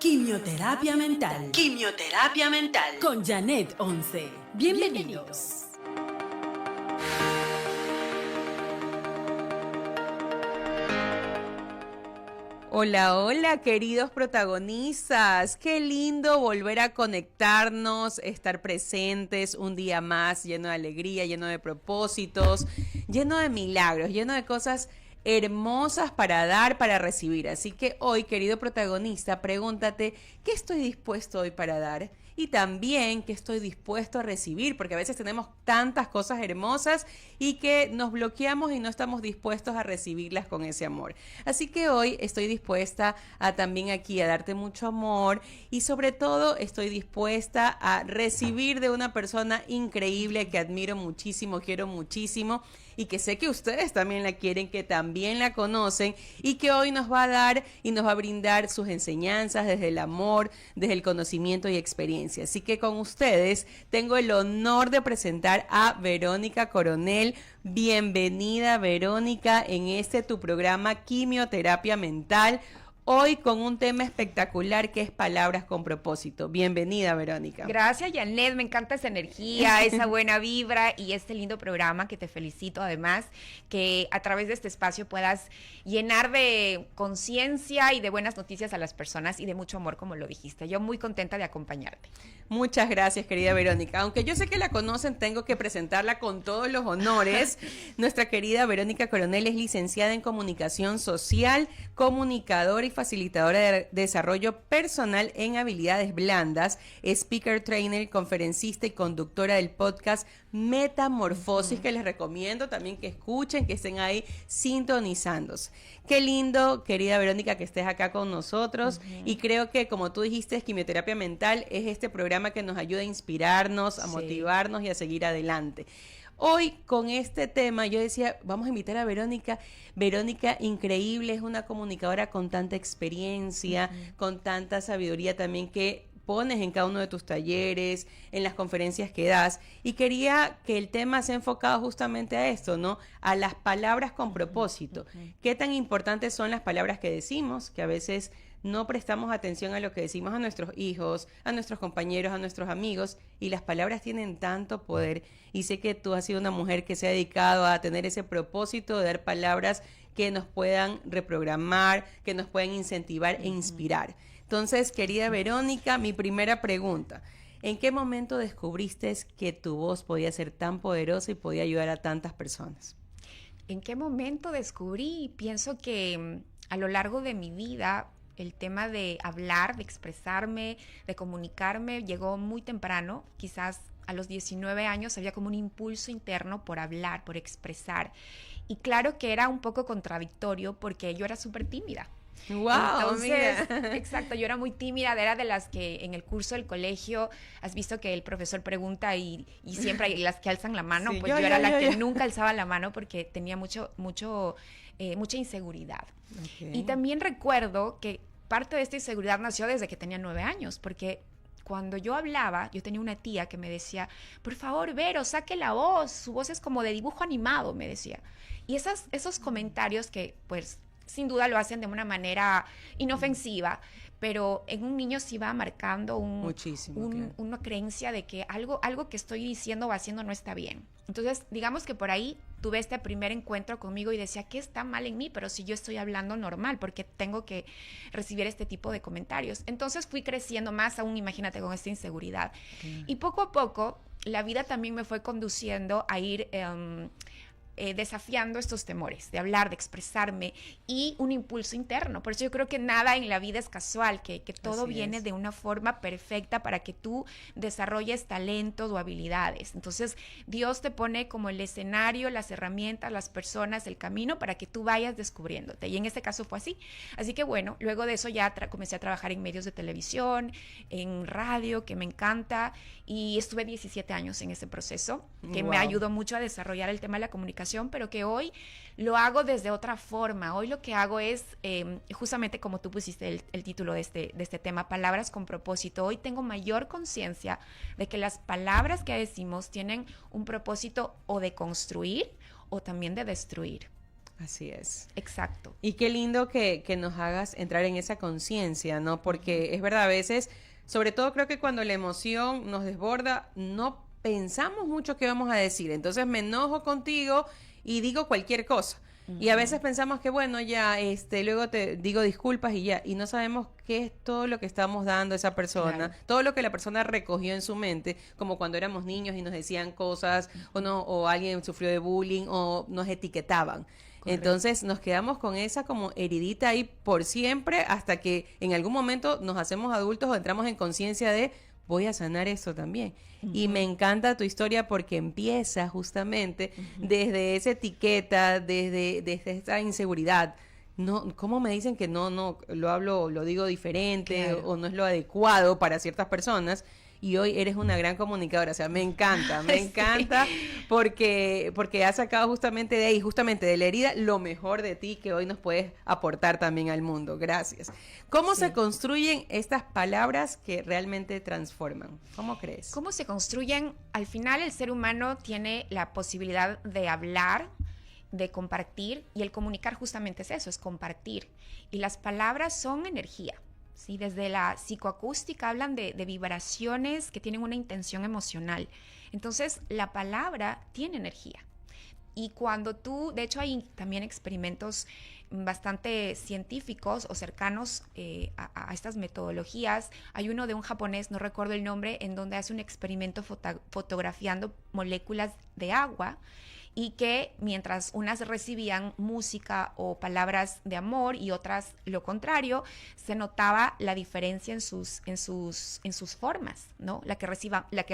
Quimioterapia mental. Quimioterapia mental. Con Janet Once. Bienvenidos. Hola, hola, queridos protagonistas. Qué lindo volver a conectarnos, estar presentes un día más, lleno de alegría, lleno de propósitos, lleno de milagros, lleno de cosas hermosas para dar, para recibir. Así que hoy, querido protagonista, pregúntate, ¿qué estoy dispuesto hoy para dar? Y también, ¿qué estoy dispuesto a recibir? Porque a veces tenemos tantas cosas hermosas y que nos bloqueamos y no estamos dispuestos a recibirlas con ese amor. Así que hoy estoy dispuesta a también aquí a darte mucho amor y sobre todo estoy dispuesta a recibir de una persona increíble que admiro muchísimo, quiero muchísimo y que sé que ustedes también la quieren, que también la conocen y que hoy nos va a dar y nos va a brindar sus enseñanzas desde el amor, desde el conocimiento y experiencia. Así que con ustedes tengo el honor de presentar a Verónica Coronel. Bienvenida, Verónica, en tu programa Quimioterapia Mental. Hoy con un tema espectacular que es palabras con propósito. Bienvenida, Verónica. Gracias, Janet. Me encanta esa energía, esa buena vibra y este lindo programa que te felicito. Además, que a través de este espacio puedas llenar de conciencia y de buenas noticias a las personas y de mucho amor, como lo dijiste. Yo muy contenta de acompañarte. Muchas gracias, querida Verónica. Aunque yo sé que la conocen, tengo que presentarla con todos los honores. Nuestra querida Verónica Coronel es licenciada en Comunicación Social, comunicadora y facilitadora de desarrollo personal en habilidades blandas, speaker trainer, conferencista y conductora del podcast Metamorfosis, que les recomiendo también que escuchen, que estén ahí sintonizándose. Qué lindo, querida Verónica, que estés acá con nosotros y creo que, como tú dijiste, Quimioterapia Mental es este programa que nos ayuda a inspirarnos, a motivarnos y a seguir adelante. Hoy con este tema yo decía, vamos a invitar a Verónica. Verónica, increíble, es una comunicadora con tanta experiencia, con tanta sabiduría también que pones en cada uno de tus talleres, en las conferencias que das. Y quería que el tema sea enfocado justamente a esto, ¿no? A las palabras con propósito. ¿Qué tan importantes son las palabras que decimos? Que a veces no prestamos atención a lo que decimos a nuestros hijos, a nuestros compañeros, a nuestros amigos, y las palabras tienen tanto poder. Y sé que tú has sido una mujer que se ha dedicado a tener ese propósito de dar palabras que nos puedan reprogramar, que nos puedan incentivar e inspirar. Entonces, querida Verónica, mi primera pregunta: ¿en qué momento descubriste que tu voz podía ser tan poderosa y podía ayudar a tantas personas? ¿En qué momento descubrí? Pienso que a lo largo de mi vida el tema de hablar, de expresarme, de comunicarme llegó muy temprano. Quizás a los 19 años había como un impulso interno por hablar, por expresar. Y claro que era un poco contradictorio porque yo era súper tímida. ¡Wow! Entonces, exacto, yo era muy tímida, era de las que en el curso del colegio has visto que el profesor pregunta y siempre hay las que alzan la mano, sí, pues yo era la que nunca alzaba la mano porque tenía mucha inseguridad. Okay. Y también recuerdo que parte de esta inseguridad nació desde que tenía 9 años, porque cuando yo hablaba, yo tenía una tía que me decía, por favor, Vero, saque la voz, su voz es como de dibujo animado, me decía. Y esos comentarios que, pues, sin duda lo hacen de una manera inofensiva, pero en un niño sí va marcando una creencia de que algo que estoy diciendo o haciendo no está bien. Entonces, digamos que por ahí tuve este primer encuentro conmigo y decía, ¿qué está mal en mí? Pero si yo estoy hablando normal, ¿por qué tengo que recibir este tipo de comentarios? Entonces fui creciendo más aún, imagínate, con esta inseguridad. Y poco a poco, la vida también me fue conduciendo a ir desafiando estos temores de hablar, de expresarme y un impulso interno. Por eso yo creo que nada en la vida es casual, que todo viene de una forma perfecta para que tú desarrolles talentos o habilidades. Entonces Dios te pone como el escenario, las herramientas, las personas, el camino para que tú vayas descubriéndote, y en este caso fue así. Así que bueno, luego de eso ya comencé a trabajar en medios de televisión, en radio, que me encanta, y estuve 17 años en ese proceso, que me ayudó mucho a desarrollar el tema de la comunicación, pero que hoy lo hago desde otra forma. Hoy lo que hago es, justamente como tú pusiste el título de este tema, palabras con propósito. Hoy tengo mayor conciencia de que las palabras que decimos tienen un propósito o de construir o también de destruir. Así es. Exacto. Y qué lindo que nos hagas entrar en esa conciencia, ¿no? Porque es verdad, a veces, sobre todo creo que cuando la emoción nos desborda, no pensamos mucho qué vamos a decir. Entonces me enojo contigo y digo cualquier cosa. Y a veces pensamos que, bueno, ya, luego te digo disculpas y ya, y no sabemos qué es todo lo que estamos dando a esa persona, Claro. todo lo que la persona recogió en su mente, como cuando éramos niños y nos decían cosas, o no, o alguien sufrió de bullying, o nos etiquetaban. Correcto. Entonces nos quedamos con esa como heridita ahí por siempre hasta que en algún momento nos hacemos adultos o entramos en conciencia de voy a sanar esto también. Y me encanta tu historia porque empieza justamente desde esa etiqueta, desde esa inseguridad. No, ¿cómo me dicen que no lo digo diferente Claro. o no es lo adecuado para ciertas personas? Y hoy eres una gran comunicadora, o sea, me encanta porque has sacado justamente de ahí, justamente de la herida, lo mejor de ti que hoy nos puedes aportar también al mundo. Gracias. ¿Cómo se construyen estas palabras que realmente transforman? ¿Cómo crees? ¿Cómo se construyen? Al final el ser humano tiene la posibilidad de hablar, de compartir, y el comunicar justamente es eso, es compartir. Y las palabras son energía. ¿Sí? Desde la psicoacústica hablan de vibraciones que tienen una intención emocional. Entonces, la palabra tiene energía. Y cuando tú, de hecho hay también experimentos bastante científicos o cercanos a estas metodologías. Hay uno de un japonés, no recuerdo el nombre, en donde hace un experimento fotografiando moléculas de agua, y que mientras unas recibían música o palabras de amor y otras lo contrario, se notaba la diferencia en sus formas, ¿no? La que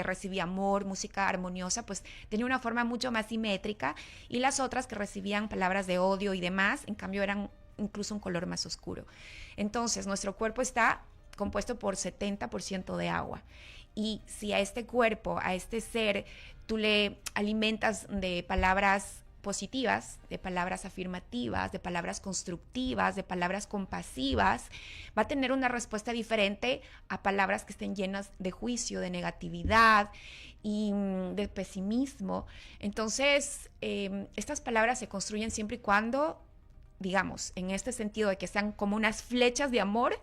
recibía amor, música armoniosa, pues tenía una forma mucho más simétrica, y las otras que recibían palabras de odio y demás, en cambio eran incluso un color más oscuro. Entonces, nuestro cuerpo está compuesto por 70% de agua. Y si a este cuerpo, a este ser, tú le alimentas de palabras positivas, de palabras afirmativas, de palabras constructivas, de palabras compasivas, va a tener una respuesta diferente a palabras que estén llenas de juicio, de negatividad y de pesimismo. Entonces, estas palabras se construyen siempre y cuando, digamos, en este sentido de que sean como unas flechas de amor,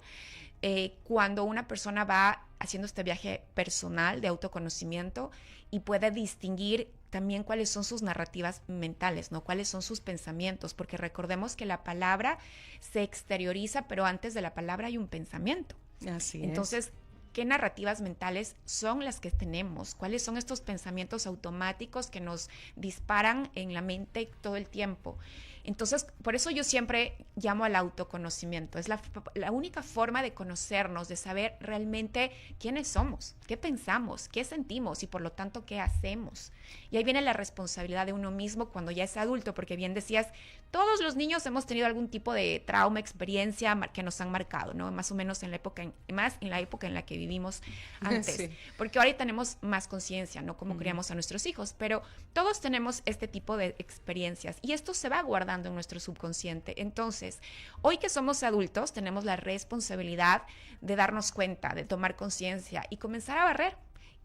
cuando una persona va haciendo este viaje personal de autoconocimiento y puede distinguir también cuáles son sus narrativas mentales, ¿no? Cuáles son sus pensamientos, porque recordemos que la palabra se exterioriza, pero antes de la palabra hay un pensamiento. Así es. Entonces, ¿qué narrativas mentales son las que tenemos? ¿Cuáles son estos pensamientos automáticos que nos disparan en la mente todo el tiempo? Entonces, por eso yo siempre llamo al autoconocimiento. Es la única forma de conocernos, de saber realmente quiénes somos, qué pensamos, qué sentimos y por lo tanto qué hacemos. Y ahí viene la responsabilidad de uno mismo cuando ya es adulto, porque bien decías, todos los niños hemos tenido algún tipo de trauma, experiencia que nos han marcado, ¿no? Más o menos en la época en la que vivimos antes. Sí. Porque ahora tenemos más conciencia, ¿no? Cómo criamos a nuestros hijos, pero todos tenemos este tipo de experiencias y esto se va guardando en nuestro subconsciente. Entonces, hoy que somos adultos, tenemos la responsabilidad de darnos cuenta, de tomar conciencia y comenzar a barrer,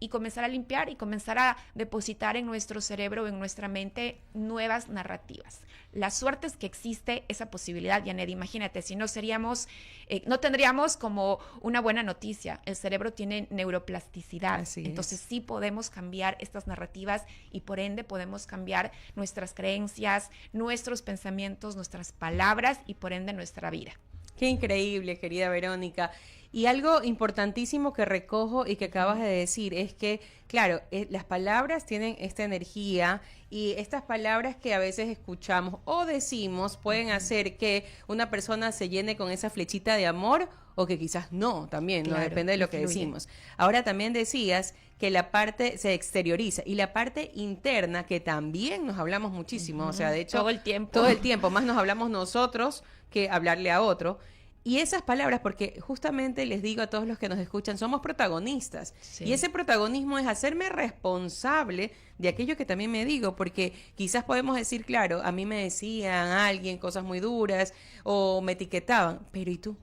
y comenzar a limpiar y comenzar a depositar en nuestro cerebro, en nuestra mente, nuevas narrativas. La suerte es que existe esa posibilidad, Janet. Imagínate, si no seríamos, no tendríamos como una buena noticia. El cerebro tiene neuroplasticidad. Así Entonces es. sí podemos cambiar estas narrativas y por ende podemos cambiar nuestras creencias, nuestros pensamientos, nuestras palabras y por ende nuestra vida. Qué increíble, querida Verónica. Y algo importantísimo que recojo y que acabas de decir es que, claro, las palabras tienen esta energía y estas palabras que a veces escuchamos o decimos pueden hacer que una persona se llene con esa flechita de amor o que quizás no, también, ¿no? Claro, Depende de lo que influye. decimos. Ahora también decías que la parte se exterioriza y la parte interna que también nos hablamos muchísimo, o sea, de hecho, Todo el tiempo. todo el tiempo, más nos hablamos nosotros que hablarle a otro. Y esas palabras, porque justamente les digo a todos los que nos escuchan, somos protagonistas. Sí. Y ese protagonismo es hacerme responsable de aquello que también me digo, porque quizás podemos decir, claro, a mí me decían alguien cosas muy duras o me etiquetaban, pero ¿y tú?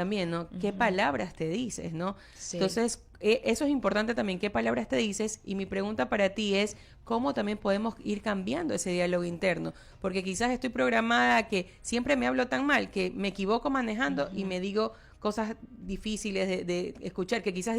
también, ¿no? ¿Qué palabras te dices, no? Sí. Entonces, eso es importante también, qué palabras te dices. Y mi pregunta para ti es, ¿cómo también podemos ir cambiando ese diálogo interno? Porque quizás estoy programada a que siempre me hablo tan mal, que me equivoco manejando y me digo cosas difíciles de escuchar, que quizás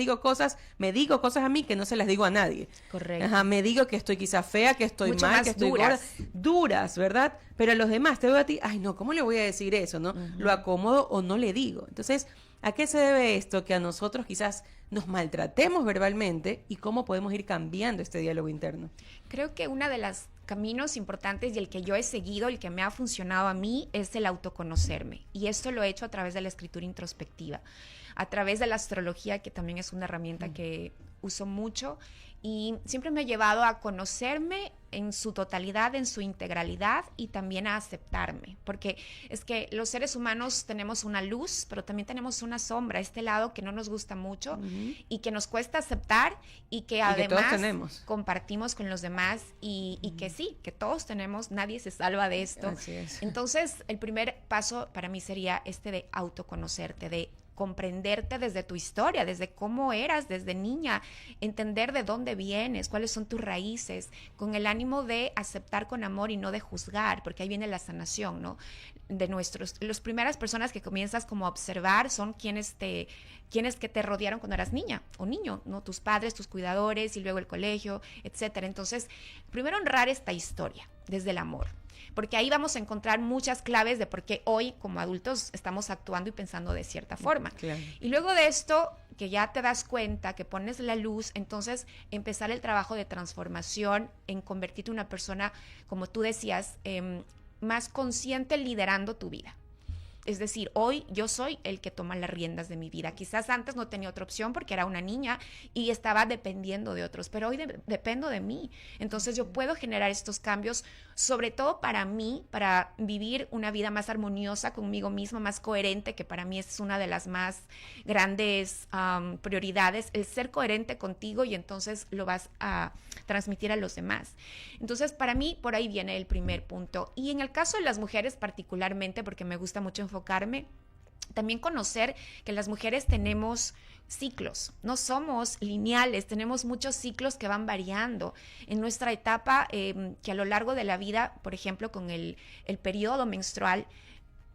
me digo cosas a mí que no se las digo a nadie. Correcto. Ajá, me digo que estoy quizás fea, que estoy Mucho mal, más que estoy duras. gorda. Duras, ¿verdad? Pero a los demás, te veo a ti, ay no, ¿cómo le voy a decir eso, no? Lo acomodo o no le digo. Entonces, ¿a qué se debe esto? Que a nosotros quizás nos maltratemos verbalmente y cómo podemos ir cambiando este diálogo interno. Creo que una de las caminos importantes y el que yo he seguido, el que me ha funcionado a mí, es el autoconocerme. Y esto lo he hecho a través de la escritura introspectiva, a través de la astrología, que también es una herramienta que uso mucho, y siempre me ha llevado a conocerme en su totalidad, en su integralidad, y también a aceptarme, porque es que los seres humanos tenemos una luz, pero también tenemos una sombra, este lado que no nos gusta mucho y que nos cuesta aceptar, y que además todos tenemos. compartimos con los demás, y que sí, que todos tenemos, nadie se salva de esto. Así es. Entonces, el primer paso para mí sería este de autoconocerte, de comprenderte desde tu historia, desde cómo eras desde niña, entender de dónde vienes, cuáles son tus raíces, con el ánimo de aceptar con amor y no de juzgar, porque ahí viene la sanación, ¿no? De las primeras personas que comienzas como a observar son quienes que te rodearon cuando eras niña o niño, ¿no? Tus padres, tus cuidadores, y luego el colegio, etcétera. Entonces, primero honrar esta historia desde el amor, porque ahí vamos a encontrar muchas claves de por qué hoy como adultos estamos actuando y pensando de cierta forma. Claro. Y luego de esto, que ya te das cuenta, que pones la luz, entonces empezar el trabajo de transformación en convertirte en una persona, como tú decías, más consciente, liderando tu vida. Es decir, hoy yo soy el que toma las riendas de mi vida. Quizás antes no tenía otra opción porque era una niña y estaba dependiendo de otros, pero hoy dependo de mí. Entonces yo puedo generar estos cambios, sobre todo para mí, para vivir una vida más armoniosa conmigo misma, más coherente, que para mí es una de las más grandes prioridades, el ser coherente contigo, y entonces lo vas a transmitir a los demás. Entonces, para mí, por ahí viene el primer punto. Y en el caso de las mujeres particularmente, porque me gusta mucho enfocarme, también conocer que las mujeres tenemos ciclos, no somos lineales, tenemos muchos ciclos que van variando. En nuestra etapa, que a lo largo de la vida, por ejemplo, con el periodo menstrual,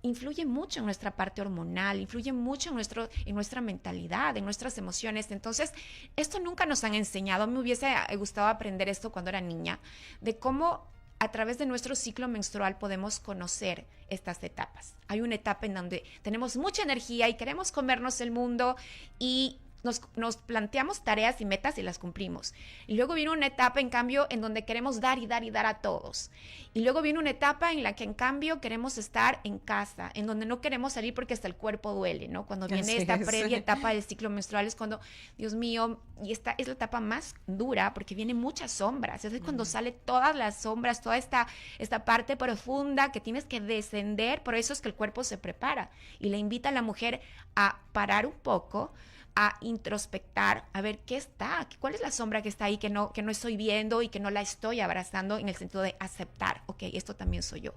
influye mucho en nuestra parte hormonal, influye mucho en nuestra mentalidad, en nuestras emociones. Entonces, esto nunca nos han enseñado. A mí me hubiese gustado aprender esto cuando era niña, de cómo a través de nuestro ciclo menstrual podemos conocer estas etapas. Hay una etapa en donde tenemos mucha energía y queremos comernos el mundo, y nos planteamos tareas y metas y las cumplimos. Y luego viene una etapa, en cambio, en donde queremos dar y dar y dar a todos. Y luego viene una etapa en la que, en cambio, queremos estar en casa, en donde no queremos salir porque hasta el cuerpo duele, ¿no? Cuando viene esta previa etapa del ciclo menstrual es cuando, Dios mío, y esta es la etapa más dura porque vienen muchas sombras. Es cuando sale todas las sombras, toda esta parte profunda que tienes que descender. Por eso es que el cuerpo se prepara y le invita a la mujer a parar un poco, a introspectar, a ver qué está, cuál es la sombra que está ahí que no estoy viendo y que no la estoy abrazando, en el sentido de aceptar, ok, esto también soy yo.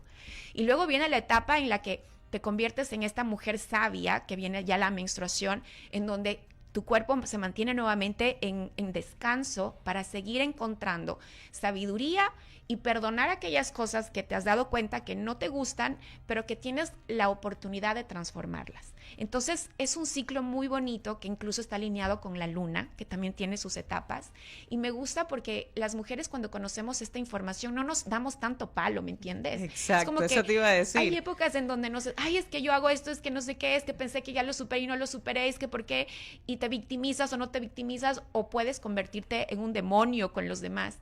Y luego viene la etapa en la que te conviertes en esta mujer sabia, que viene ya la menstruación, en donde tu cuerpo se mantiene nuevamente en descanso para seguir encontrando sabiduría y perdonar aquellas cosas que te has dado cuenta que no te gustan, pero que tienes la oportunidad de transformarlas. Entonces, es un ciclo muy bonito que incluso está alineado con la luna, que también tiene sus etapas. Y me gusta porque las mujeres, cuando conocemos esta información, no nos damos tanto palo, ¿me entiendes? Exacto, es como eso te iba a decir. Hay épocas en donde es que yo hago esto, es que no sé qué, es que pensé que ya lo superé y no lo superé, es que por qué, y te victimizas o no te victimizas, o puedes convertirte en un demonio con los demás.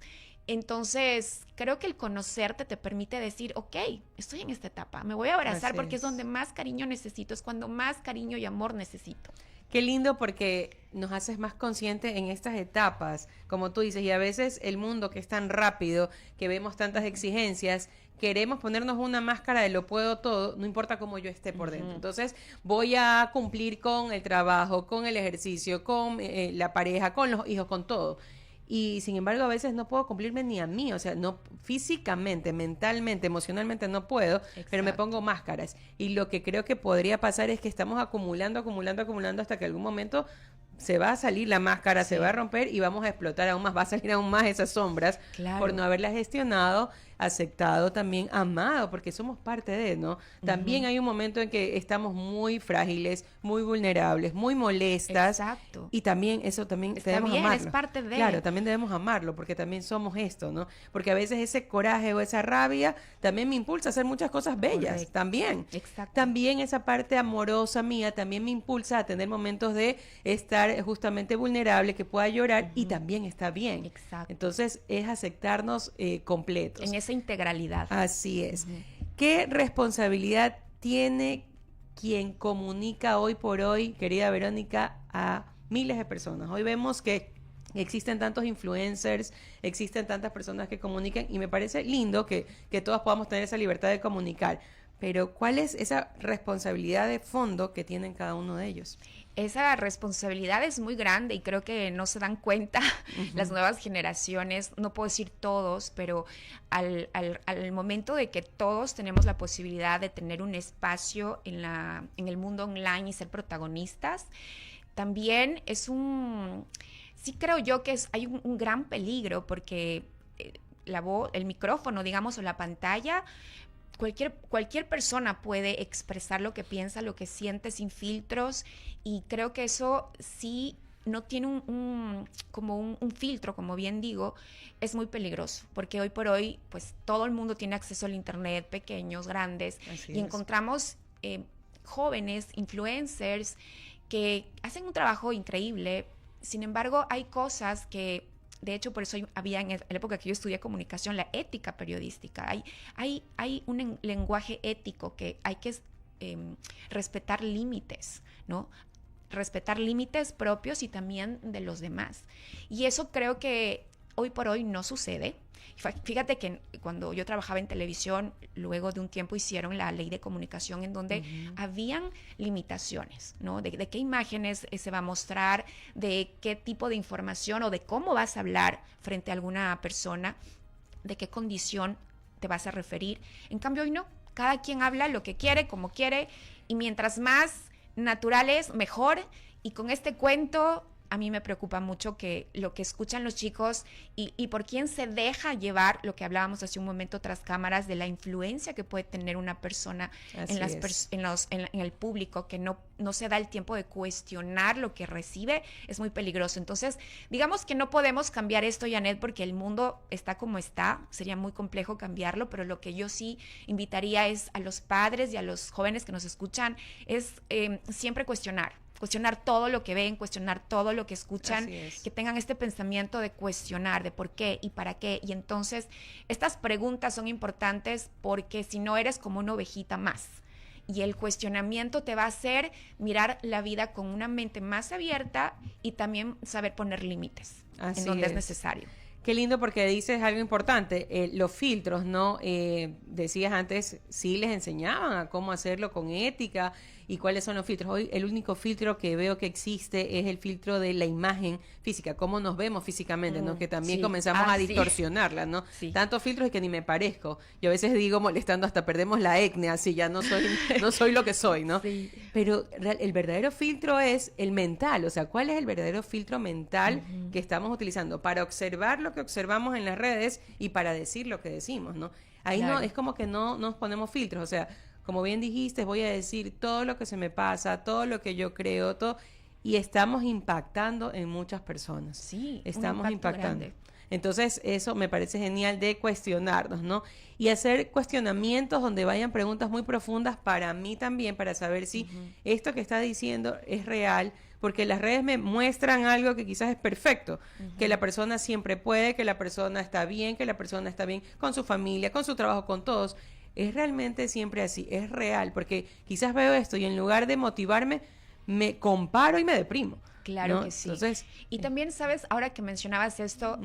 Entonces, creo que el conocerte te permite decir, ok, estoy en esta etapa, me voy a abrazar porque es donde más cariño necesito, es cuando más cariño y amor necesito. Qué lindo, porque nos haces más conscientes en estas etapas, como tú dices, y a veces el mundo, que es tan rápido, que vemos tantas exigencias, queremos ponernos una máscara de lo puedo todo, no importa cómo yo esté por dentro. Entonces, voy a cumplir con el trabajo, con el ejercicio, con la pareja, con los hijos, con todo. y sin embargo a veces no puedo cumplirme ni a mí, o sea, no físicamente, mentalmente, emocionalmente no puedo, pero me pongo máscaras. Y lo que creo que podría pasar es que estamos acumulando hasta que algún momento se va a salir la máscara, se va a romper y vamos a explotar aún más, va a salir aún más esas sombras por no haberlas gestionado, aceptado, también amado, porque somos parte de, ¿no? También hay un momento en que estamos muy frágiles, muy vulnerables, muy molestas. Exacto. Y también eso también Está debemos bien, amarlo. es parte de. Claro, también debemos amarlo, porque también somos esto, ¿no? Porque a veces ese coraje o esa rabia también me impulsa a hacer muchas cosas bellas, Correcto. también. Exacto. También esa parte amorosa mía también me impulsa a tener momentos de estar justamente vulnerable, que pueda llorar y también está bien. Exacto. Entonces es aceptarnos completos. En esa integralidad. Así es. ¿Qué responsabilidad tiene quien comunica hoy por hoy, querida Verónica, a miles de personas? Hoy vemos que existen tantos influencers, existen tantas personas que comunican y me parece lindo que todas podamos tener esa libertad de comunicar. Pero ¿cuál es esa responsabilidad de fondo que tienen cada uno de ellos? Esa responsabilidad es muy grande y creo que no se dan cuenta las nuevas generaciones, no puedo decir todos, pero al momento de que todos tenemos la posibilidad de tener un espacio en el mundo online y ser protagonistas, también es sí creo yo que hay un gran peligro porque la voz, el micrófono, digamos, o la pantalla, cualquier persona puede expresar lo que piensa, lo que siente sin filtros, y creo que eso sí no tiene un filtro, como bien digo, es muy peligroso, porque hoy por hoy pues todo el mundo tiene acceso al internet, pequeños, grandes, y encontramos jóvenes, influencers, que hacen un trabajo increíble. Sin embargo, hay cosas que, de hecho, por eso había en la época que yo estudié comunicación, la ética periodística. Hay un lenguaje ético que hay que respetar límites, ¿no? Respetar límites propios y también de los demás. Y eso creo que hoy por hoy no sucede. Fíjate que cuando yo trabajaba en televisión, luego de un tiempo hicieron la ley de comunicación en donde habían limitaciones, ¿no? De qué imágenes se va a mostrar, de qué tipo de información o de cómo vas a hablar frente a alguna persona, de qué condición te vas a referir. En cambio hoy no, cada quien habla lo que quiere, como quiere, y mientras más natural es, mejor. Y con este cuento a mí me preocupa mucho que lo que escuchan los chicos y por quién se deja llevar, lo que hablábamos hace un momento tras cámaras, de la influencia que puede tener una persona en el público, que no se da el tiempo de cuestionar lo que recibe, es muy peligroso. Entonces, digamos que no podemos cambiar esto, Janet, porque el mundo está como está, sería muy complejo cambiarlo, pero lo que yo sí invitaría es a los padres y a los jóvenes que nos escuchan, es siempre cuestionar todo lo que ven, cuestionar todo lo que escuchan, que tengan este pensamiento de cuestionar, de por qué y para qué. Y entonces, estas preguntas son importantes porque si no eres como una ovejita más. Y el cuestionamiento te va a hacer mirar la vida con una mente más abierta y también saber poner límites en donde es necesario. Qué lindo, porque dices algo importante, los filtros, ¿no? Decías antes, sí les enseñaban a cómo hacerlo con ética y cuáles son los filtros. Hoy el único filtro que veo que existe es el filtro de la imagen física, cómo nos vemos físicamente, ¿no? Que también comenzamos a distorsionarla, ¿no? Sí. Tantos filtros que ni me parezco. Yo a veces digo, molestando, hasta perdemos la etnia, así ya no soy lo que soy, ¿no? Sí. Pero el verdadero filtro es el mental, o sea, ¿cuál es el verdadero filtro mental que estamos utilizando para observar lo que observamos en las redes y para decir lo que decimos, ¿no? Ahí no, es como que no nos ponemos filtros, o sea, como bien dijiste, voy a decir todo lo que se me pasa, todo lo que yo creo, todo, y estamos impactando en muchas personas. Sí, estamos impactando. Grande. Entonces, eso me parece genial de cuestionarnos, ¿no? Y hacer cuestionamientos donde vayan preguntas muy profundas para mí también, para saber si esto que está diciendo es real, porque las redes me muestran algo que quizás es perfecto, que la persona siempre puede, que la persona está bien, que la persona está bien con su familia, con su trabajo, con todos. Es realmente siempre así, es real, porque quizás veo esto y en lugar de motivarme, me comparo y me deprimo. Claro ¿no? que sí. Entonces, y también, sabes, ahora que mencionabas esto,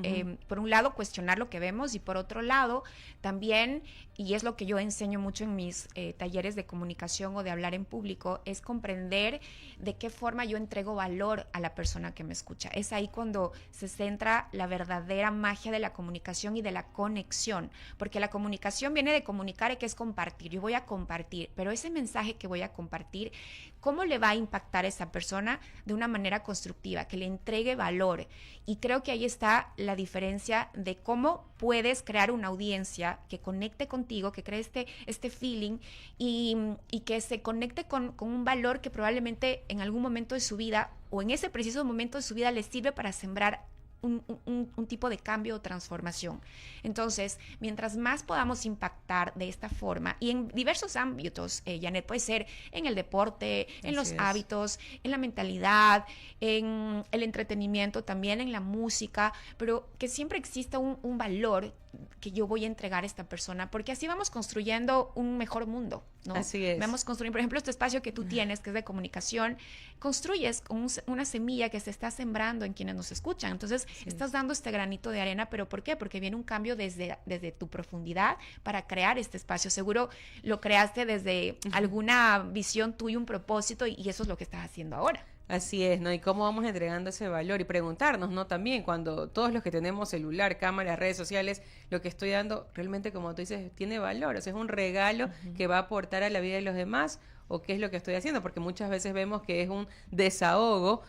por un lado, cuestionar lo que vemos y por otro lado, también, y es lo que yo enseño mucho en mis talleres de comunicación o de hablar en público, es comprender de qué forma yo entrego valor a la persona que me escucha. Es ahí cuando se centra la verdadera magia de la comunicación y de la conexión, porque la comunicación viene de comunicar, que es compartir. Yo voy a compartir, pero ese mensaje que voy a compartir, ¿cómo le va a impactar a esa persona de una manera constructiva, que le entregue valor? Y creo que ahí está la diferencia de cómo puedes crear una audiencia que conecte contigo, que cree este feeling y que se conecte con un valor que probablemente en algún momento de su vida o en ese preciso momento de su vida le sirve para sembrar un tipo de cambio o transformación. Entonces, mientras más podamos impactar de esta forma, y en diversos ámbitos, Janet, puede ser en el deporte, en los hábitos, en la mentalidad, en el entretenimiento, también en la música, pero que siempre exista un valor que yo voy a entregar a esta persona, porque así vamos construyendo un mejor mundo, ¿no? Así es. Vamos construyendo, por ejemplo, este espacio que tú tienes, que es de comunicación, construyes una semilla que se está sembrando en quienes nos escuchan. Entonces, estás dando este granito de arena, ¿pero por qué? Porque viene un cambio desde tu profundidad para crear este espacio. Seguro lo creaste desde alguna visión tuya, un propósito, y eso es lo que estás haciendo ahora. Así es, ¿no? Y cómo vamos entregando ese valor y preguntarnos, ¿no? También cuando todos los que tenemos celular, cámaras, redes sociales, lo que estoy dando realmente, como tú dices, tiene valor, o sea, es un regalo que va a aportar a la vida de los demás, o qué es lo que estoy haciendo, porque muchas veces vemos que es un desahogo,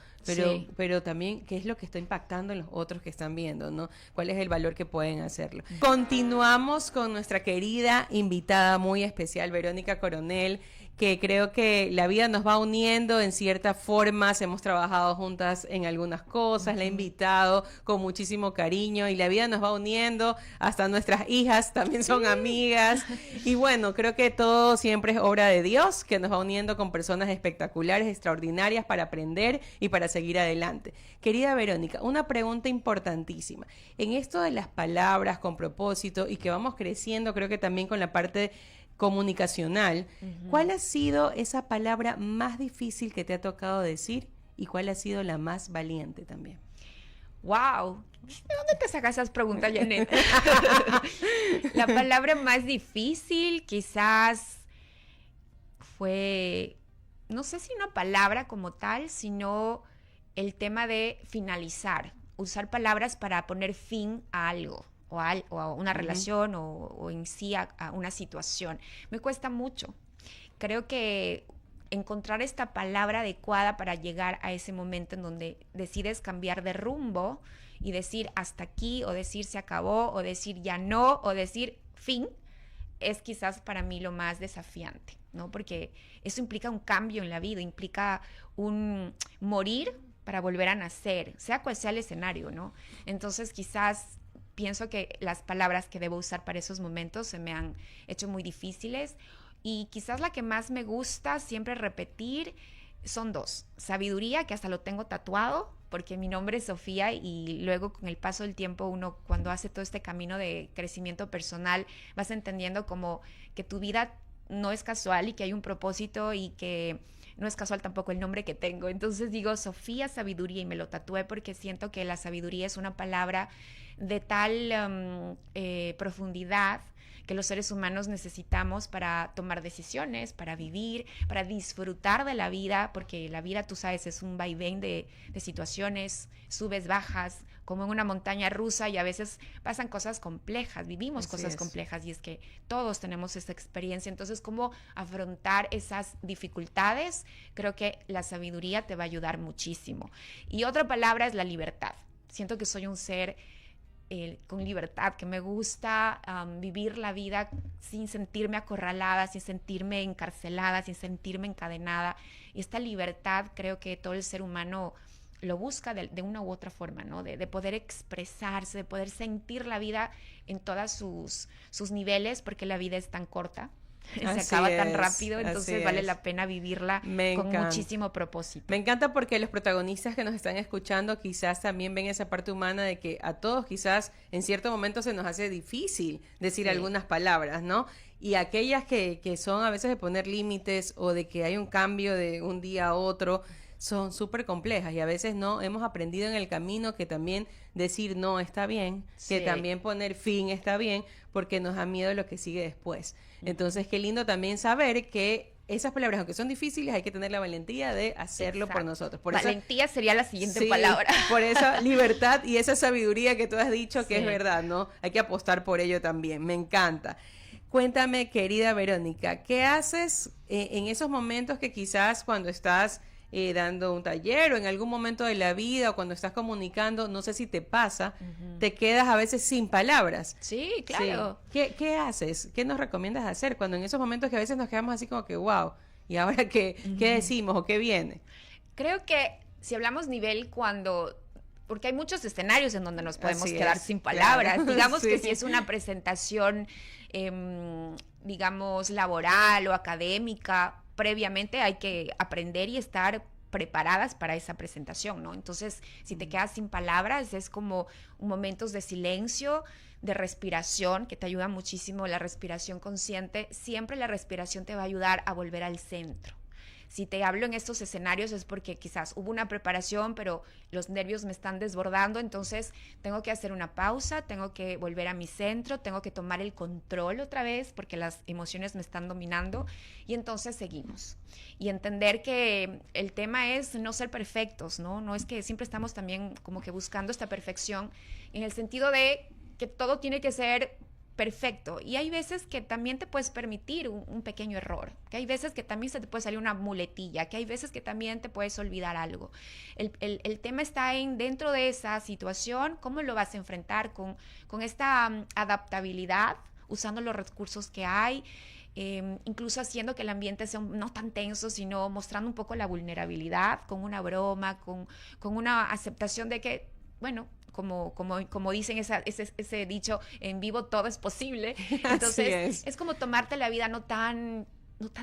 pero también qué es lo que está impactando en los otros que están viendo, ¿no? ¿Cuál es el valor que pueden hacerlo? Continuamos con nuestra querida invitada muy especial, Verónica Coronel, que creo que la vida nos va uniendo en ciertas formas, hemos trabajado juntas en algunas cosas, la he invitado con muchísimo cariño y la vida nos va uniendo, hasta nuestras hijas también son amigas, y bueno, creo que todo siempre es obra de Dios, que nos va uniendo con personas espectaculares, extraordinarias para aprender y para seguir adelante. Querida Verónica, una pregunta importantísima, en esto de las palabras con propósito y que vamos creciendo, creo que también con la parte comunicacional, ¿cuál ha sido esa palabra más difícil que te ha tocado decir y cuál ha sido la más valiente también? ¡Wow! ¿De dónde te sacas esas preguntas, Janet? La palabra más difícil quizás fue, no sé si una palabra como tal, sino el tema de finalizar, usar palabras para poner fin a algo. O a una relación o en sí a una situación. Me cuesta mucho. Creo que encontrar esta palabra adecuada para llegar a ese momento en donde decides cambiar de rumbo y decir hasta aquí, o decir se acabó, o decir ya no, o decir fin, es quizás para mí lo más desafiante, ¿no? Porque eso implica un cambio en la vida, implica un morir para volver a nacer, sea cual sea el escenario, ¿no? Entonces quizás pienso que las palabras que debo usar para esos momentos se me han hecho muy difíciles, y quizás la que más me gusta siempre repetir son dos. Sabiduría, que hasta lo tengo tatuado, porque mi nombre es Sofía, y luego con el paso del tiempo uno, cuando hace todo este camino de crecimiento personal, vas entendiendo como que tu vida no es casual y que hay un propósito, y que no es casual tampoco el nombre que tengo. Entonces digo Sofía Sabiduría, y me lo tatué porque siento que la sabiduría es una palabra de tal profundidad que los seres humanos necesitamos para tomar decisiones, para vivir, para disfrutar de la vida, porque la vida, tú sabes, es un vaivén de situaciones, subes, bajas, como en una montaña rusa, y a veces pasan cosas complejas, vivimos cosas complejas, y es que todos tenemos esta experiencia. Entonces, cómo afrontar esas dificultades, creo que la sabiduría te va a ayudar muchísimo. Y otra palabra es la libertad. Siento que soy un ser con libertad, que me gusta vivir la vida sin sentirme acorralada, sin sentirme encarcelada, sin sentirme encadenada. Y esta libertad creo que todo el ser humano lo busca de una u otra forma, ¿no? De poder expresarse, de poder sentir la vida en todos sus niveles, porque la vida es tan corta. Se acaba tan rápido, entonces vale la pena vivirla con muchísimo propósito. Me encanta porque los protagonistas que nos están escuchando quizás también ven esa parte humana de que a todos quizás en cierto momento se nos hace difícil decir algunas palabras, ¿no? Y aquellas que son a veces de poner límites o de que hay un cambio de un día a otro, son súper complejas y a veces no hemos aprendido en el camino que también decir no está bien, que Sí. también poner fin está bien, porque nos da miedo lo que sigue después. Entonces, qué lindo también saber que esas palabras, aunque son difíciles, hay que tener la valentía de hacerlo por Exacto. nosotros. Por eso, Valentía sería la siguiente sí, palabra. por esa libertad y esa sabiduría que tú has dicho que Sí. es verdad, ¿no? Hay que apostar por ello también. Me encanta. Cuéntame, querida Verónica, ¿qué haces en esos momentos que quizás cuando estás dando un taller o en algún momento de la vida o cuando estás comunicando, no sé si te pasa, te quedas a veces sin palabras? Sí, claro. Sí. ¿Qué haces? ¿Qué nos recomiendas hacer cuando en esos momentos que a veces nos quedamos así como que, wow, ¿y ahora qué decimos o qué viene? Creo que si hablamos nivel cuando... Porque hay muchos escenarios en donde nos podemos Así quedar es, sin palabras. claro, Digamos que sí. si es una presentación, digamos, laboral o académica, previamente hay que aprender y estar preparadas para esa presentación, ¿no? Entonces, si te quedas sin palabras, es como momentos de silencio, de respiración, que te ayuda muchísimo la respiración consciente. Siempre la respiración te va a ayudar a volver al centro. Si te hablo en estos escenarios es porque quizás hubo una preparación, pero los nervios me están desbordando, entonces tengo que hacer una pausa, tengo que volver a mi centro, tengo que tomar el control otra vez porque las emociones me están dominando y entonces seguimos. Y entender que el tema es no ser perfectos, ¿no? No es que siempre estamos también como que buscando esta perfección en el sentido de que todo tiene que ser perfecto. Y hay veces que también te puedes permitir un pequeño error, que hay veces que también se te puede salir una muletilla, que hay veces que también te puedes olvidar algo. El tema está en, dentro de esa situación, cómo lo vas a enfrentar con esta adaptabilidad, usando los recursos que hay, incluso haciendo que el ambiente sea no tan tenso, sino mostrando un poco la vulnerabilidad, con una broma, con una aceptación de que, bueno, como dicen ese dicho, en vivo todo es posible. Entonces, es como tomarte la vida no tan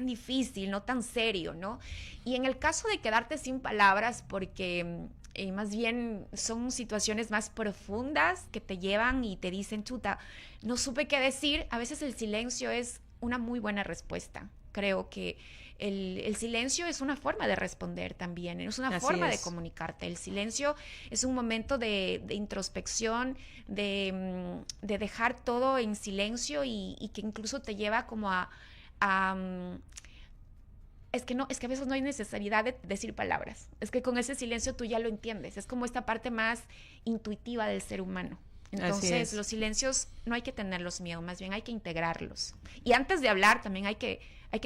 difícil, no tan serio, ¿no? Y en el caso de quedarte sin palabras, porque más bien son situaciones más profundas que te llevan y te dicen, chuta, no supe qué decir, a veces el silencio es una muy buena respuesta. Creo que el silencio es una forma de responder también, es una forma de comunicarte. El silencio es un momento de introspección, de dejar todo en silencio y que incluso te lleva como es que a veces no hay necesidad de decir palabras. Es que con ese silencio tú ya lo entiendes. Es como esta parte más intuitiva del ser humano. Entonces, los silencios no hay que tenerlos miedo, más bien hay que integrarlos. Y antes de hablar también hay que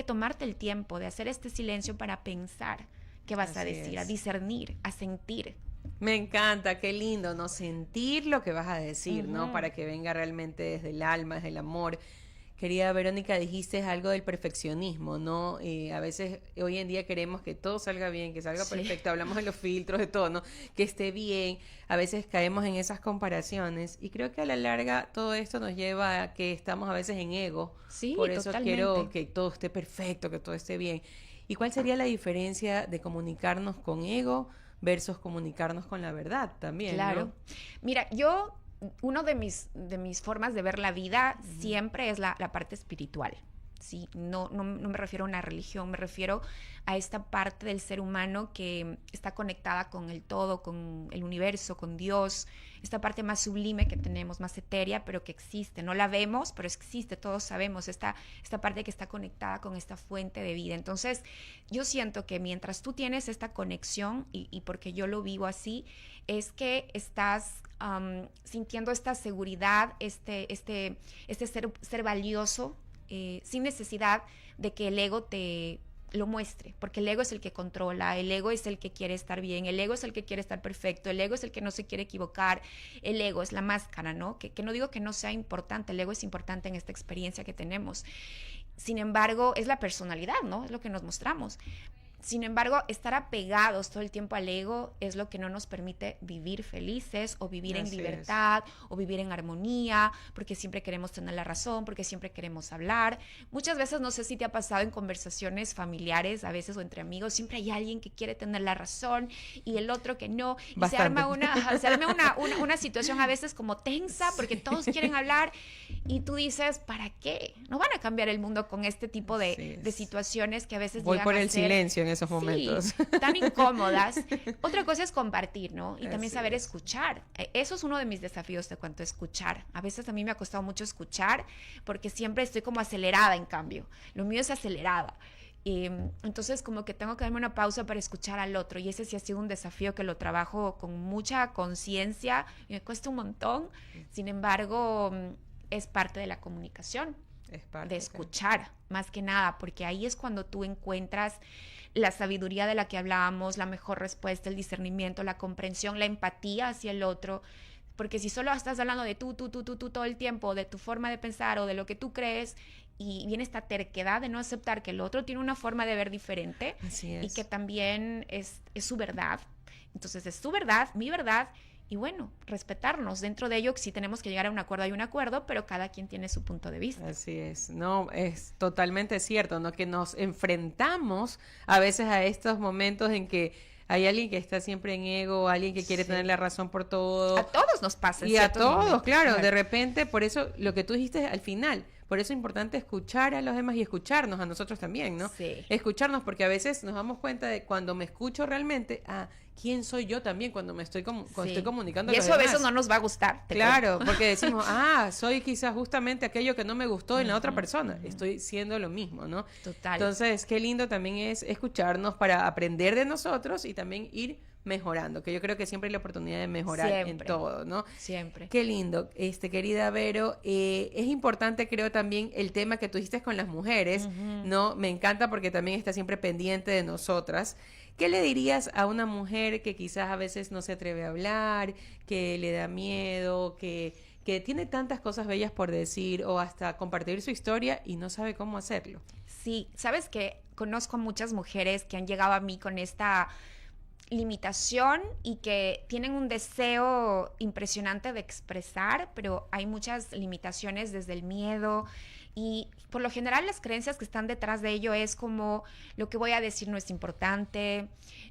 tomarte el tiempo de hacer este silencio para pensar qué vas a decir, a discernir, a sentir. Me encanta, qué lindo, ¿no? Sentir lo que vas a decir, ¿no? Para que venga realmente desde el alma, desde el amor. Querida Verónica, dijiste algo del perfeccionismo, ¿no? A veces hoy en día queremos que todo salga bien, que salga perfecto, hablamos de los filtros, de todo, ¿no? Que esté bien, a veces caemos en esas comparaciones y creo que a la larga todo esto nos lleva a que estamos a veces en ego, sí, por eso totalmente. Quiero que todo esté perfecto, que todo esté bien. ¿Y cuál sería la diferencia de comunicarnos con ego versus comunicarnos con la verdad también? Claro. ¿No? Mira, uno de mis formas de ver la vida siempre es la parte espiritual. Sí, no me refiero a una religión, me refiero a esta parte del ser humano que está conectada con el todo, con el universo, con Dios, esta parte más sublime que tenemos, más etérea, pero que existe. No la vemos, pero existe, todos sabemos, esta parte que está conectada con esta fuente de vida. Entonces, yo siento que mientras tú tienes esta conexión, y porque yo lo vivo así, es que estás sintiendo esta seguridad, este ser valioso, sin necesidad de que el ego te lo muestre, porque el ego es el que controla, el ego es el que quiere estar bien, el ego es el que quiere estar perfecto, el ego es el que no se quiere equivocar, el ego es la máscara, ¿no? Que no digo que no sea importante, el ego es importante en esta experiencia que tenemos. Sin embargo, es la personalidad, ¿no? Es lo que nos mostramos. Sin embargo, estar apegados todo el tiempo al ego es lo que no nos permite vivir felices o vivir en libertad o vivir en armonía, porque siempre queremos tener la razón, porque siempre queremos hablar. Muchas veces, no sé si te ha pasado en conversaciones familiares, a veces o entre amigos, siempre hay alguien que quiere tener la razón y el otro que no. Y se arma una situación a veces como tensa porque todos quieren hablar y tú dices, ¿para qué? No van a cambiar el mundo con este tipo de situaciones que a veces voy llegan por a el ser... silencio en esos momentos. Sí, tan incómodas. Otra cosa es compartir, ¿no? Y también Así saber es. escuchar. Eso es uno de mis desafíos de cuanto a escuchar. A veces a mí me ha costado mucho escuchar porque siempre estoy como acelerada, en cambio. Lo mío es acelerada. Y entonces como que tengo que darme una pausa para escuchar al otro, y ese sí ha sido un desafío que lo trabajo con mucha conciencia y me cuesta un montón. Sin embargo, es parte de la comunicación, Es parte de escuchar, más que nada, porque ahí es cuando tú encuentras la sabiduría de la que hablábamos, la mejor respuesta, el discernimiento, la comprensión, la empatía hacia el otro. Porque si solo estás hablando de tú todo el tiempo, de tu forma de pensar o de lo que tú crees, y viene esta terquedad de no aceptar que el otro tiene una forma de ver diferente Así y es. que también es su verdad. Entonces es su verdad, mi verdad, y bueno, respetarnos. Dentro de ello, sí tenemos que llegar a un acuerdo, hay un acuerdo, pero cada quien tiene su punto de vista. Así es, no, es totalmente cierto, ¿no? Que nos enfrentamos a veces a estos momentos en que hay alguien que está siempre en ego, alguien que quiere Sí. tener la razón por todo. A todos nos pasa en Y a ciertos todos, momentos. claro, de repente, por eso lo que tú dijiste al final, por eso es importante escuchar a los demás y escucharnos a nosotros también, ¿no? Sí. Escucharnos, porque a veces nos damos cuenta de cuando me escucho realmente, quién soy yo también cuando me estoy, cuando Sí. estoy comunicando Y a los eso a demás. veces no nos va a gustar. te Claro, cuento. porque decimos, soy quizás justamente aquello que no me gustó en la otra persona. Estoy siendo lo mismo, ¿no? Total. Entonces, qué lindo también es escucharnos para aprender de nosotros y también ir mejorando, que yo creo que siempre hay la oportunidad de mejorar en Siempre. todo, ¿no? Siempre. Qué lindo, querida Vero. Es importante, creo, también el tema que tú dijiste con las mujeres, ¿no? Me encanta porque también está siempre pendiente de nosotras. ¿Qué le dirías a una mujer que quizás a veces no se atreve a hablar, que le da miedo, que tiene tantas cosas bellas por decir o hasta compartir su historia y no sabe cómo hacerlo? Sí, sabes que conozco muchas mujeres que han llegado a mí con esta limitación y que tienen un deseo impresionante de expresar, pero hay muchas limitaciones desde el miedo, y por lo general las creencias que están detrás de ello es como: lo que voy a decir no es importante,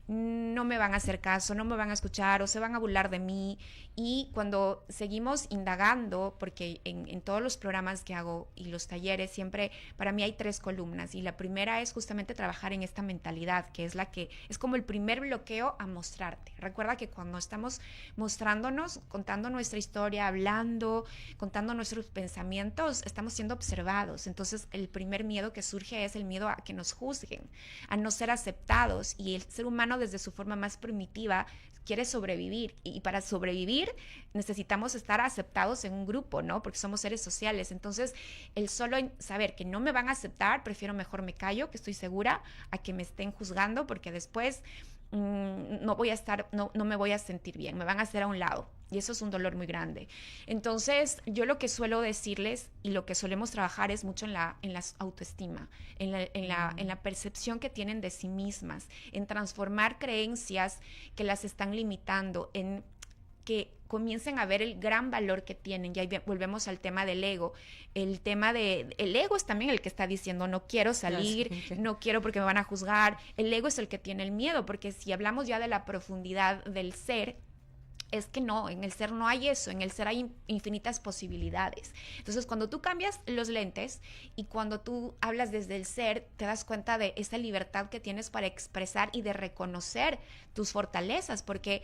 no me van a hacer caso, no me van a escuchar o se van a burlar de mí. Y cuando seguimos indagando, porque en todos los programas que hago y los talleres, siempre para mí hay 3 columnas, y la primera es justamente trabajar en esta mentalidad, que es la que es como el primer bloqueo a mostrarte. Recuerda que cuando estamos mostrándonos, contando nuestra historia, hablando, contando nuestros pensamientos, estamos siendo observados. Entonces el primer miedo que surge es el miedo a que nos juzguen, a no ser aceptados, y el ser humano desde su forma más primitiva quiere sobrevivir, y para sobrevivir necesitamos estar aceptados en un grupo, ¿no? Porque somos seres sociales. Entonces, el solo saber que no me van a aceptar, prefiero mejor me callo, que estoy segura, a que me estén juzgando, porque después no voy a estar, no me voy a sentir bien, me van a hacer a un lado, y eso es un dolor muy grande. Entonces, yo lo que suelo decirles y lo que solemos trabajar es mucho en la autoestima, en la percepción que tienen de sí mismas, en transformar creencias que las están limitando, en que comiencen a ver el gran valor que tienen. Y ahí volvemos al tema del ego. El ego es también el que está diciendo: no quiero salir, no quiero porque me van a juzgar. El ego es el que tiene el miedo, porque si hablamos ya de la profundidad del ser, es que no, en el ser no hay eso, en el ser hay infinitas posibilidades. Entonces, cuando tú cambias los lentes y cuando tú hablas desde el ser, te das cuenta de esa libertad que tienes para expresar y de reconocer tus fortalezas, porque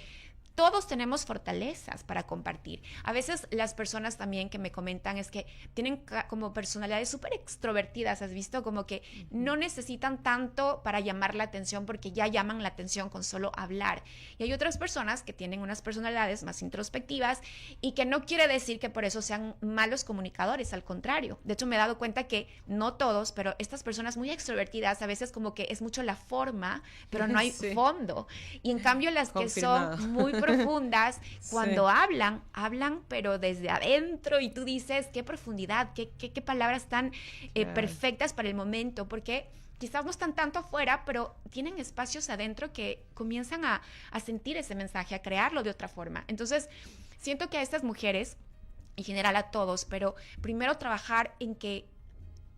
todos tenemos fortalezas para compartir. A veces las personas también que me comentan es que tienen como personalidades súper extrovertidas, ¿has visto? Como que no necesitan tanto para llamar la atención, porque ya llaman la atención con solo hablar. Y hay otras personas que tienen unas personalidades más introspectivas, y que no quiere decir que por eso sean malos comunicadores, al contrario. De hecho, me he dado cuenta que no todos, pero estas personas muy extrovertidas, a veces como que es mucho la forma, pero no hay Sí. fondo. Y en cambio las que Confirmado. son muy profundas, cuando Sí. hablan, pero desde adentro, y tú dices: qué profundidad, qué palabras tan Claro. perfectas para el momento, porque quizás no están tanto afuera, pero tienen espacios adentro que comienzan a sentir ese mensaje, a crearlo de otra forma. Entonces, siento que a estas mujeres, en general a todos, pero primero trabajar en que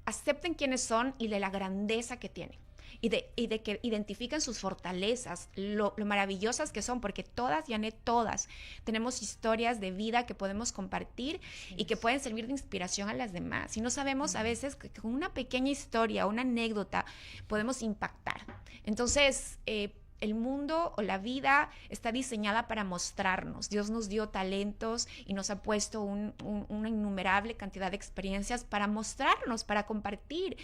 acepten quiénes son y de la grandeza que tienen. y de que identifiquen sus fortalezas, lo maravillosas que son, porque todas, Janet, todas tenemos historias de vida que podemos compartir y que pueden servir de inspiración a las demás. Y no sabemos a veces que con una pequeña historia, una anécdota, podemos impactar. Entonces, el mundo o la vida está diseñada para mostrarnos. Dios nos dio talentos y nos ha puesto una innumerable cantidad de experiencias para mostrarnos, para compartir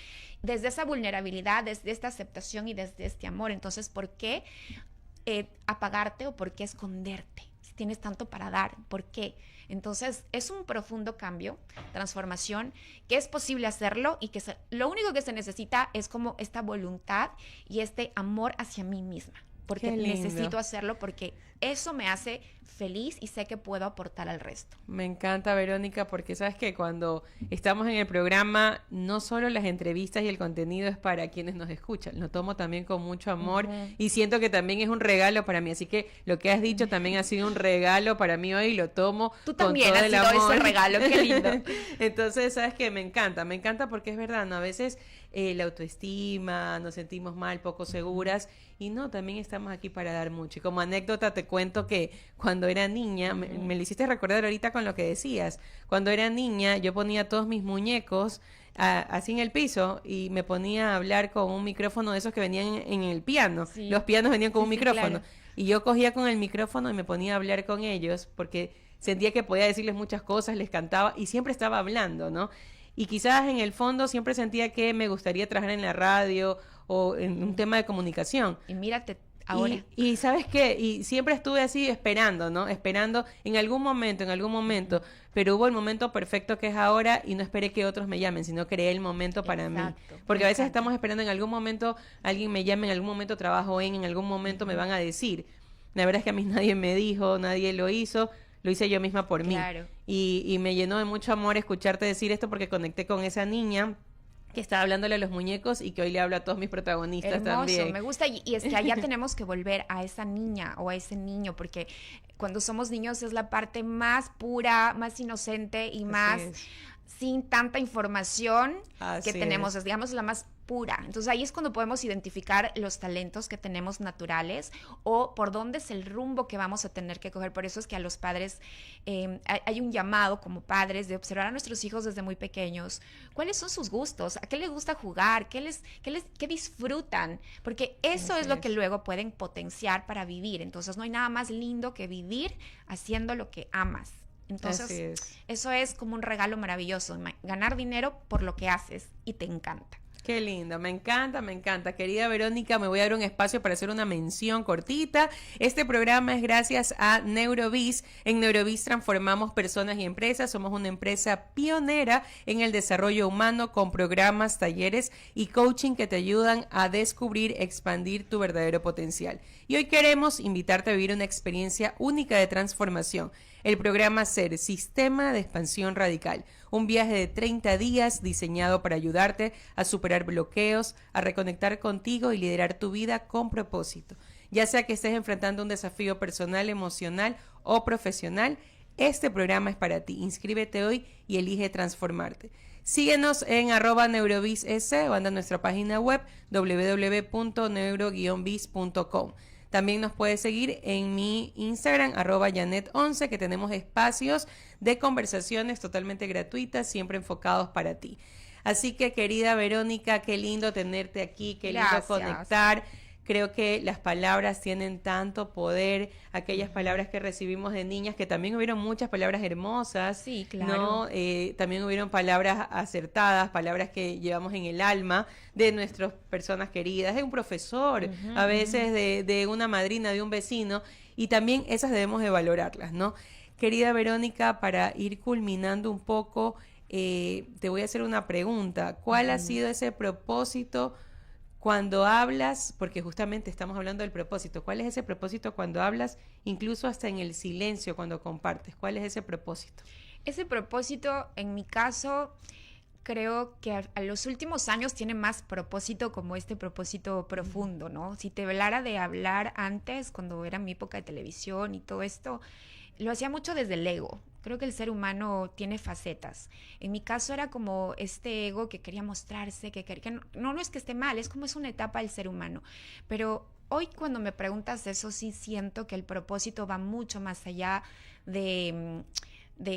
desde esa vulnerabilidad, desde esta aceptación y desde este amor. Entonces, ¿por qué apagarte o por qué esconderte? Si tienes tanto para dar, ¿por qué? Entonces, es un profundo cambio, transformación, que es posible hacerlo y que lo único que se necesita es como esta voluntad y este amor hacia mí misma. Porque necesito hacerlo, porque eso me hace feliz y sé que puedo aportar al resto. Me encanta, Verónica, porque sabes que cuando estamos en el programa, no solo las entrevistas y el contenido es para quienes nos escuchan, lo tomo también con mucho amor y siento que también es un regalo para mí, así que lo que has dicho también ha sido un regalo para mí hoy y lo tomo Tú con también todo has el sido amor. ese regalo, qué lindo. Entonces, sabes que me encanta porque es verdad, ¿no? A veces la autoestima, nos sentimos mal, poco seguras y no, también estamos aquí para dar mucho. Y como anécdota te cuento que cuando era niña, me lo hiciste recordar ahorita con lo que decías, cuando era niña yo ponía todos mis muñecos así en el piso y me ponía a hablar con un micrófono de esos que venían en el piano. Sí. Los pianos venían con un Sí, micrófono. claro. Y yo cogía con el micrófono y me ponía a hablar con ellos porque sentía que podía decirles muchas cosas, les cantaba y siempre estaba hablando, ¿no? Y quizás en el fondo siempre sentía que me gustaría trabajar en la radio o en un tema de comunicación. Y mírate ahora. Y ¿sabes qué? Y siempre estuve así esperando, ¿no? Esperando en algún momento, pero hubo el momento perfecto que es ahora y no esperé que otros me llamen, sino creé el momento para mí. Exacto, Porque me a veces encanta. estamos esperando en algún momento alguien me llame, en algún momento trabajo en algún momento me van a decir. La verdad es que a mí nadie me dijo, nadie lo hizo. Lo hice yo misma por mí. Claro. Y me llenó de mucho amor escucharte decir esto porque conecté con esa niña que estaba hablándole a los muñecos y que hoy le hablo a todos mis protagonistas Hermoso, también. me gusta y es que allá tenemos que volver a esa niña o a ese niño, porque cuando somos niños es la parte más pura, más inocente y más es. sin tanta información Así que tenemos, es. digamos, la más pura. Entonces ahí es cuando podemos identificar los talentos que tenemos naturales o por dónde es el rumbo que vamos a tener que coger. Por eso es que a los padres hay un llamado como padres de observar a nuestros hijos desde muy pequeños. ¿Cuáles son sus gustos? ¿A qué les gusta jugar? ¿Qué disfrutan? Porque eso Así es lo es. que luego pueden potenciar para vivir. Entonces no hay nada más lindo que vivir haciendo lo que amas. Así Entonces, es. eso es como un regalo maravilloso, ganar dinero por lo que haces y te encanta. Qué lindo, me encanta. Querida Verónica, me voy a dar un espacio para hacer una mención cortita. Este programa es gracias a Neurobiz. En Neurobiz transformamos personas y empresas. Somos una empresa pionera en el desarrollo humano con programas, talleres y coaching que te ayudan a descubrir, expandir tu verdadero potencial. Y hoy queremos invitarte a vivir una experiencia única de transformación. El programa SER, Sistema de Expansión Radical, un viaje de 30 días diseñado para ayudarte a superar bloqueos, a reconectar contigo y liderar tu vida con propósito. Ya sea que estés enfrentando un desafío personal, emocional o profesional, este programa es para ti. Inscríbete hoy y elige transformarte. Síguenos en @neurobizs o anda a nuestra página web www.neuro-biz.com. También nos puedes seguir en mi Instagram, @Janet11, que tenemos espacios de conversaciones totalmente gratuitas, siempre enfocados para ti. Así que, querida Verónica, qué lindo tenerte aquí, qué lindo Gracias. conectar. Creo que las palabras tienen tanto poder, aquellas palabras que recibimos de niñas, que también hubieron muchas palabras hermosas, Sí, claro. ¿no? También hubieron palabras acertadas, palabras que llevamos en el alma de nuestras personas queridas, de un profesor, a veces de una madrina, de un vecino, y también esas debemos de valorarlas, ¿no? Querida Verónica, para ir culminando un poco, te voy a hacer una pregunta. ¿Cuál ha sido ese propósito cuando hablas? Porque justamente estamos hablando del propósito. ¿Cuál es ese propósito cuando hablas, incluso hasta en el silencio, cuando compartes? ¿Cuál es ese propósito? Ese propósito, en mi caso, creo que a los últimos años tiene más propósito como este propósito profundo, ¿no? Si te hablara de hablar antes, cuando era mi época de televisión y todo esto, lo hacía mucho desde el ego. Creo que el ser humano tiene facetas. En mi caso era como este ego que quería mostrarse, que no es que esté mal, es como es una etapa del ser humano. Pero hoy cuando me preguntas eso, sí siento que el propósito va mucho más allá de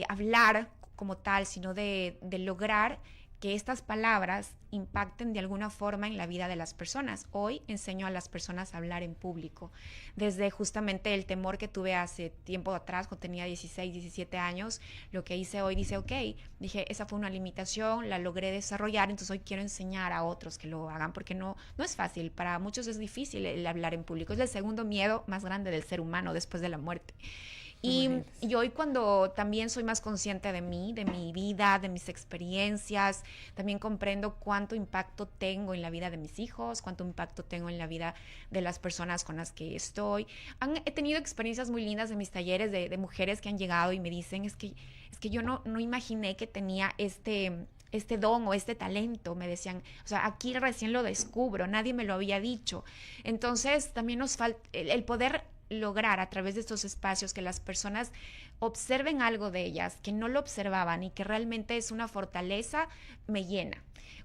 hablar como tal, sino de lograr que estas palabras impacten de alguna forma en la vida de las personas. Hoy enseño a las personas a hablar en público, desde justamente el temor que tuve hace tiempo atrás, cuando tenía 16, 17 años, lo que hice hoy, dije, esa fue una limitación, la logré desarrollar, entonces hoy quiero enseñar a otros que lo hagan, porque no es fácil, para muchos es difícil el hablar en público, es el segundo miedo más grande del ser humano después de la muerte. Y hoy cuando también soy más consciente de mí, de mi vida, de mis experiencias, también comprendo cuánto impacto tengo en la vida de mis hijos, cuánto impacto tengo en la vida de las personas con las que estoy. He tenido experiencias muy lindas en mis talleres de mujeres que han llegado y me dicen, es que yo no imaginé que tenía este don o este talento, me decían, o sea, aquí recién lo descubro, nadie me lo había dicho. Entonces también nos falta el poder lograr a través de estos espacios que las personas observen algo de ellas, que no lo observaban y que realmente es una fortaleza, me llena.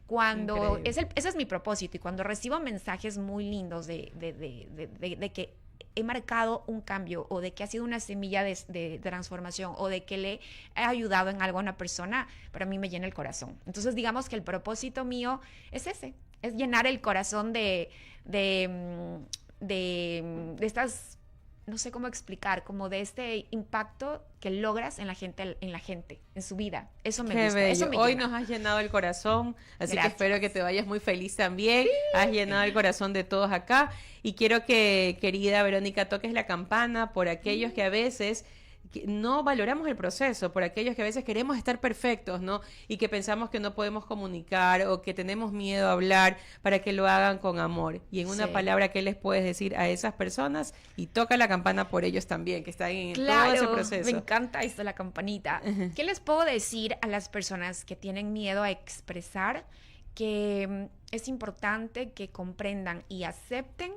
Cuando ese es mi propósito, y cuando recibo mensajes muy lindos de que he marcado un cambio o de que ha sido una semilla de transformación o de que le he ayudado en algo a una persona, para mí me llena el corazón. Entonces digamos que el propósito mío es ese, es llenar el corazón de estas, no sé cómo explicar, como de este impacto que logras en la gente, en su vida. Eso me gusta. Bello. Eso me Hoy llena. nos has llenado el corazón, así Gracias. que espero que te vayas muy feliz también. Sí. Has llenado el corazón de todos acá y quiero que, querida Verónica, toques la campana por aquellos que a veces no valoramos el proceso, por aquellos que a veces queremos estar perfectos, ¿no? Y que pensamos que no podemos comunicar o que tenemos miedo a hablar, para que lo hagan con amor. Y en una palabra, ¿qué les puedes decir a esas personas? Y toca la campana por ellos también, que están en todo ese proceso. Me encanta esto, la campanita. ¿Qué les puedo decir a las personas que tienen miedo a expresar? Que es importante que comprendan y acepten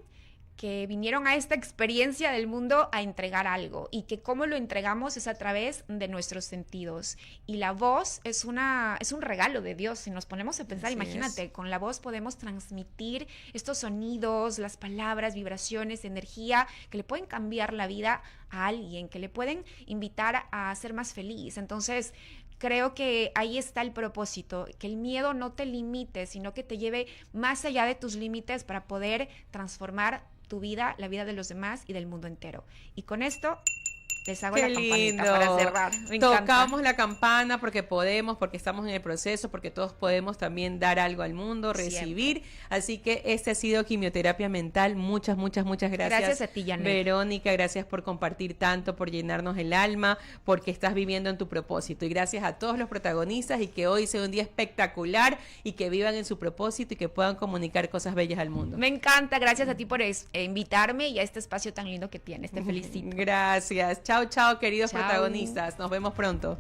que vinieron a esta experiencia del mundo a entregar algo, y que cómo lo entregamos es a través de nuestros sentidos. Y la voz es un regalo de Dios. Si nos ponemos a pensar, imagínate, con la voz podemos transmitir estos sonidos, las palabras, vibraciones, energía, que le pueden cambiar la vida a alguien, que le pueden invitar a ser más feliz. Entonces, creo que ahí está el propósito, que el miedo no te limite, sino que te lleve más allá de tus límites para poder transformar tu vida, la vida de los demás y del mundo entero. Y con esto les hago la campanita para cerrar. Me Tocamos encanta. la campana porque podemos, porque estamos en el proceso, porque todos podemos también dar algo al mundo, recibir. Siempre. Así que este ha sido Quimioterapia Mental. Muchas gracias. Gracias a ti, Janet. Verónica, gracias por compartir tanto, por llenarnos el alma, porque estás viviendo en tu propósito. Y gracias a todos los protagonistas, y que hoy sea un día espectacular y que vivan en su propósito y que puedan comunicar cosas bellas al mundo. Me encanta. Gracias a ti por invitarme y a este espacio tan lindo que tienes. Te felicito. Gracias. Chao, queridos protagonistas. Nos vemos pronto.